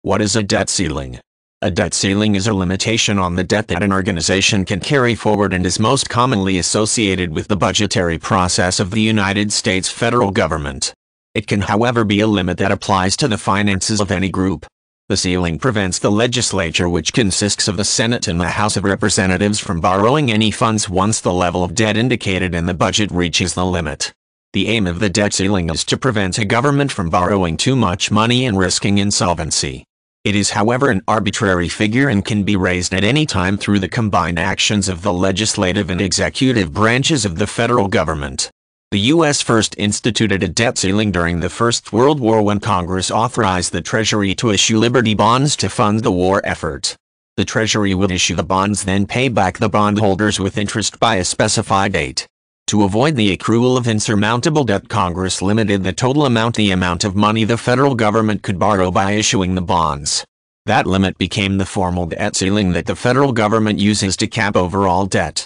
What is a debt ceiling? A debt ceiling is a limitation on the debt that an organization can carry forward and is most commonly associated with the budgetary process of the United States federal government. It can, however, be a limit that applies to the finances of any group. The ceiling prevents the legislature, which consists of the Senate and the House of Representatives, from borrowing any funds once the level of debt indicated in the budget reaches the limit. The aim of the debt ceiling is to prevent a government from borrowing too much money and risking insolvency. It is, however, an arbitrary figure and can be raised at any time through the combined actions of the legislative and executive branches of the federal government. The U.S. first instituted a debt ceiling during the First World War when Congress authorized the Treasury to issue Liberty bonds to fund the war effort. The Treasury would issue the bonds, then pay back the bondholders with interest by a specified date. To avoid the accrual of insurmountable debt, Congress limited the amount of money the federal government could borrow by issuing the bonds. That limit became the formal debt ceiling that the federal government uses to cap overall debt.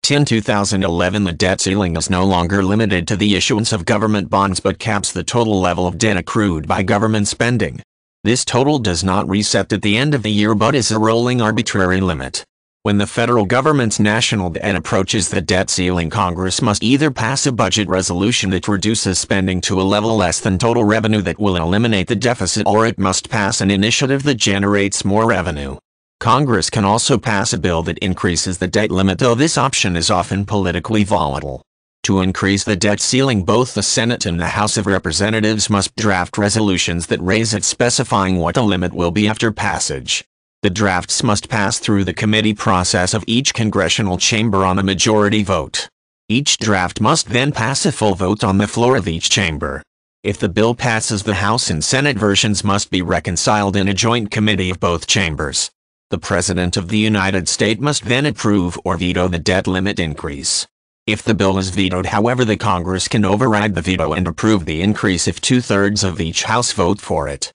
In 2011, the debt ceiling is no longer limited to the issuance of government bonds but caps the total level of debt accrued by government spending. This total does not reset at the end of the year but is a rolling arbitrary limit. When the federal government's national debt approaches the debt ceiling, Congress must either pass a budget resolution that reduces spending to a level less than total revenue that will eliminate the deficit, or it must pass an initiative that generates more revenue. Congress can also pass a bill that increases the debt limit, though this option is often politically volatile. To increase the debt ceiling, both the Senate and the House of Representatives must draft resolutions that raise it, specifying what the limit will be after passage. The drafts must pass through the committee process of each congressional chamber on a majority vote. Each draft must then pass a full vote on the floor of each chamber. If the bill passes, the House and Senate versions must be reconciled in a joint committee of both chambers. The President of the United States must then approve or veto the debt limit increase. If the bill is vetoed, however, the Congress can override the veto and approve the increase if 2/3 of each House vote for it.